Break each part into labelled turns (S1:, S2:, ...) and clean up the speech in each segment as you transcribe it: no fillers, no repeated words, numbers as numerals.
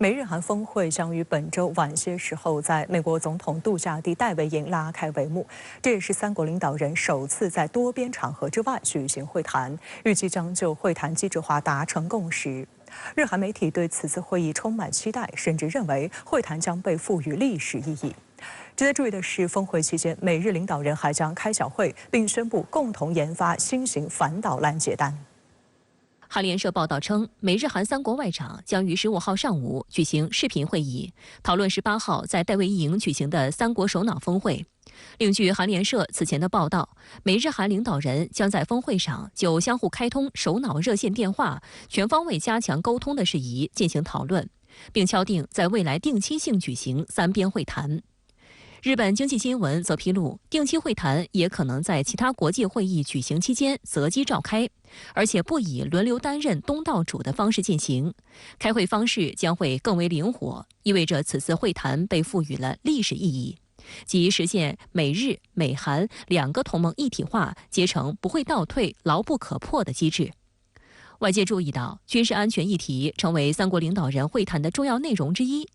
S1: 美日韩峰会将于本周晚些时候在美国总统度假地戴维营拉开帷幕，这也是三国领导人首次在多边场合之外举行会谈，预计将就会谈机制化达成共识。日韩媒体对此次会议充满期待，甚至认为会谈将被赋予历史意义。值得注意的是，峰会期间，美日领导人还将开小会，并宣布共同研发新型反导拦截弹。
S2: 韩联社报道称，美日韩三国外长将于15号上午举行视频会议，讨论18号在戴维营举行的三国首脑峰会。另据韩联社此前的报道，美日韩领导人将在峰会上就相互开通首脑热线电话、全方位加强沟通的事宜进行讨论，并敲定在未来定期性举行三边会谈。 日本经济新闻则披露，定期会谈也可能在其他国际会议举行期间择机召开，而且不以轮流担任东道主的方式进行。开会方式将会更为灵活，意味着此次会谈被赋予了历史意义，即实现美日美韩两个同盟一体化，结成不会倒退、牢不可破的机制。 外界注意到，军事安全议题成为三国领导人会谈的重要内容之一。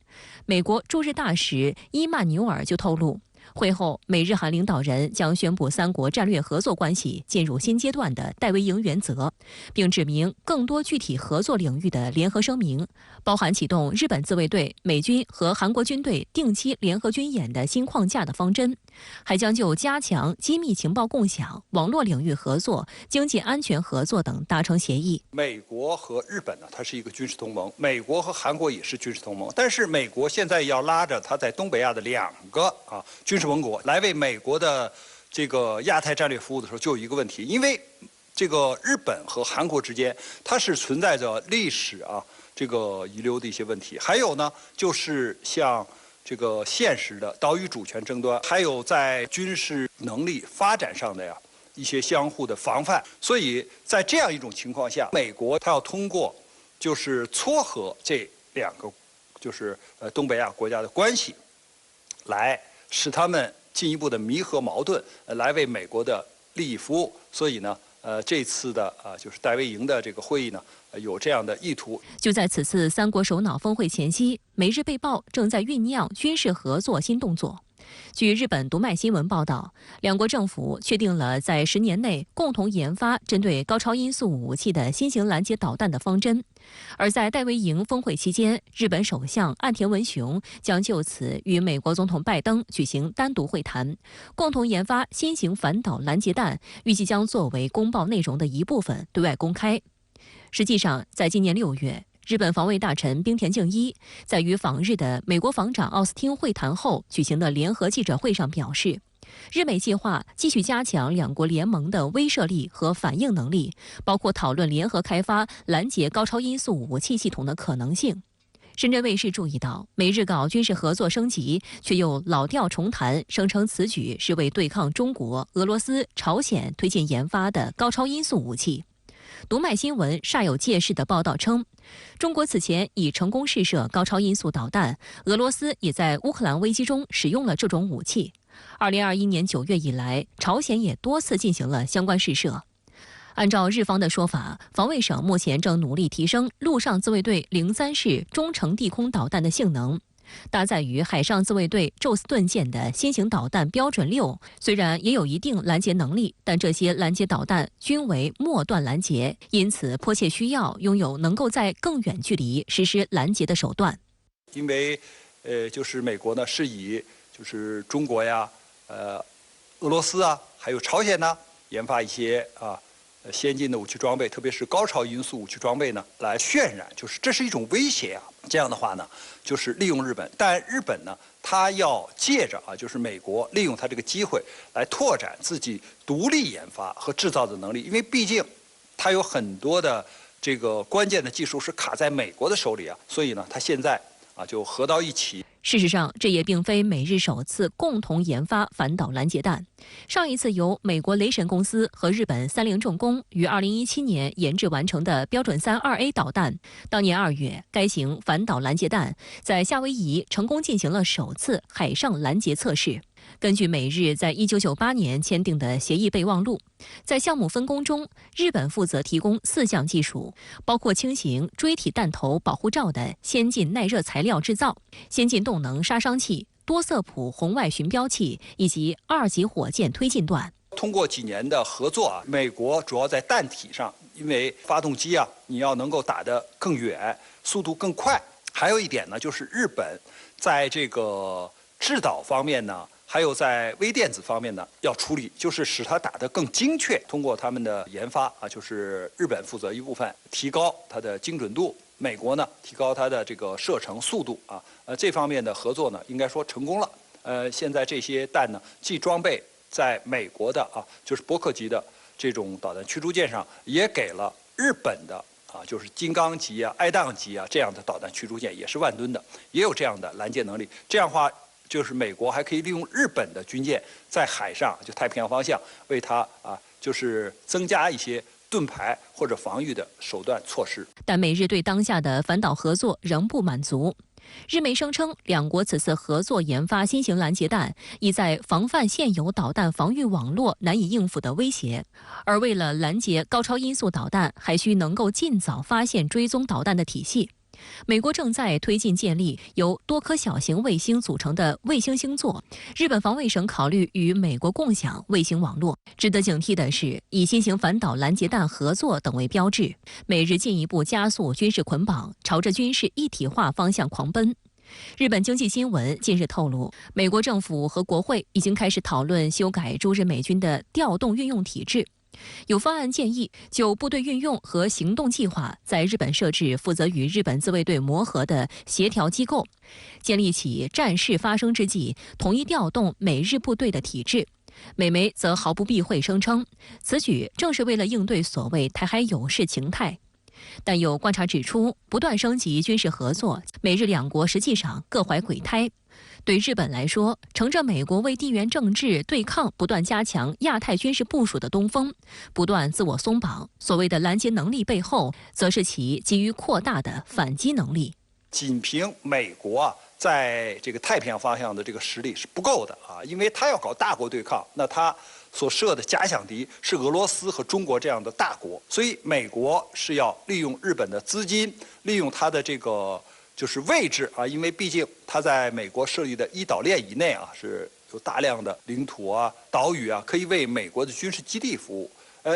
S2: 美国驻日大使伊曼纽尔就透露，会后美日韩领导人将宣布三国战略合作关系进入新阶段的戴维营原则，并指明更多具体合作领域的联合声明，包含启动日本自卫队、美军和韩国军队定期联合军演的新框架的方针，还将就加强机密情报共享、网络领域合作、经济安全合作等达成协议。
S3: 美国和日本呢，它是一个军事同盟；美国和韩国也是军事同盟。但是美国现在要拉着它在东北亚的2个军事盟国来为美国的这个亚太战略服务的时候，就有一个问题，因为这个日本和韩国之间它是存在着历史这个遗留的一些问题，还有呢就是像这个现实的岛屿主权争端，还有在军事能力发展上的一些相互的防范，所以在这样一种情况下，美国它要通过就是撮合这2个就是东北亚国家的关系，来使他们进一步的弥合矛盾，来为美国的利益服务。所以呢，这次的就是戴维营的这个会议呢，有这样的意图。
S2: 就在此次三国首脑峰会前夕，美日被曝正在酝酿军事合作新动作。 据日本读卖新闻报道，两国政府确定了在10年内共同研发针对高超音速武器的新型拦截导弹的方针。而在戴维营峰会期间，日本首相岸田文雄将就此与美国总统拜登举行单独会谈，共同研发新型反导拦截弹，预计将作为公报内容的一部分对外公开。实际上，在今年6月。 日本防卫大臣冰田敬一在与访日的美国防长奥斯汀会谈后举行的联合记者会上表示，日美计划继续加强两国联盟的威慑力和反应能力，包括讨论联合开发拦截高超音速武器系统的可能性。深圳卫视注意到，美日搞军事合作升级，却又老调重弹，声称此举是为对抗中国、俄罗斯、朝鲜推进研发的高超音速武器。 读卖新闻煞有介事地报道称，中国此前已成功试射高超音速导弹，俄罗斯也在乌克兰危机中使用了这种武器。2021年9月以来，朝鲜也多次进行了相关试射。按照日方的说法，防卫省目前正努力提升陆上自卫队03式中程地空导弹的性能。 搭载于海上自卫队宙斯盾舰的新型导弹标准6，虽然也有一定拦截能力，但这些拦截导弹均为末段拦截，因此迫切需要拥有能够在更远距离实施拦截的手段。
S3: 因为就是美国呢是以就是中国呀、俄罗斯还有朝鲜呢研发一些先进的武器装备，特别是高超音速武器装备呢，来渲染，就是这是一种威胁这样的话呢，就是利用日本，但日本呢，它要借着就是美国利用它这个机会来拓展自己独立研发和制造的能力，因为毕竟它有很多的这个关键的技术是卡在美国的手里所以呢，它现在就合到一起。
S2: 事实上，这也并非美日首次共同研发反导拦截弹。上一次由美国雷神公司和日本三菱重工于2017年研制完成的标准3 2A 导弹，当年2月，该型反导拦截弹在夏威夷成功进行了首次海上拦截测试。根据美日在1998年签订的协议备忘录，在项目分工中，日本负责提供4项技术，包括轻型锥体弹头保护罩的先进耐热材料制造、先进动能杀伤器、多色谱红外寻标器以及2级火箭推进段。
S3: 通过几年的合作啊，美国主要在弹体上，因为发动机啊，你要能够打得更远，速度更快。还有一点呢，就是日本在这个制导方面呢，还有在微电子方面呢，要处理，就是使它打得更精确。通过他们的研发啊，就是日本负责一部分，提高它的精准度；美国呢，提高它的这个射程速度啊。这方面的合作呢，应该说成功了。现在这些弹呢，既装备在美国的啊，就是伯克级的这种导弹驱逐舰上，也给了日本的啊，就是金刚级啊、爱宕级啊这样的导弹驱逐舰，也是万吨的，也有这样的拦截能力。这样的话，就是美国还可以利用日本的军舰在海上，就太平洋方向，为它啊，就是增加一些盾牌或者防御的手段措施。
S2: 但美日对当下的反导合作仍不满足。日媒声称，两国此次合作研发新型拦截弹，意在防范现有导弹防御网络难以应付的威胁。而为了拦截高超音速导弹，还需能够尽早发现追踪导弹的体系。美国正在推进建立由多颗小型卫星组成的卫星星座，日本防卫省考虑与美国共享卫星网络。值得警惕的是，以新型反导拦截弹合作等为标志，美日进一步加速军事捆绑，朝着军事一体化方向狂奔。日本经济新闻近日透露，美国政府和国会已经开始讨论修改驻日美军的调动运用体制。有方案建议，就部队运用和行动计划，在日本设置负责与日本自卫队磨合的协调机构，建立起战事发生之际统一调动美日部队的体制。美媒则毫不避讳声称，此举正是为了应对所谓台海有事情态。但有观察指出，不断升级军事合作，美日两国实际上各怀鬼胎。对日本来说，乘着美国为地缘政治对抗不断加强亚太军事部署的东风，不断自我松绑，所谓的拦截能力背后，则是其急于扩大的反击能力。
S3: 仅凭美国啊，在这个太平洋方向的这个实力是不够的啊，因为他要搞大国对抗，那他所设的假想敌是俄罗斯和中国这样的大国，所以美国是要利用日本的资金，利用它的这个就是位置啊，因为毕竟它在美国设立的一岛链以内啊，是有大量的领土啊、岛屿啊，可以为美国的军事基地服务。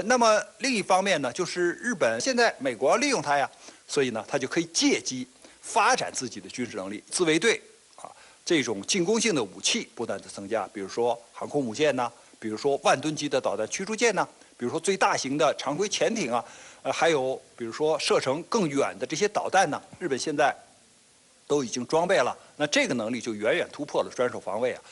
S3: 那么另一方面呢，就是日本现在美国要利用它呀，所以呢，它就可以借机发展自己的军事能力，自卫队啊这种进攻性的武器不断的增加，比如说航空母舰呐，比如说万吨级的导弹驱逐舰呐，比如说最大型的常规潜艇啊，还有比如说射程更远的这些导弹呢，日本现在都已经装备了，那这个能力就远远突破了专守防卫啊。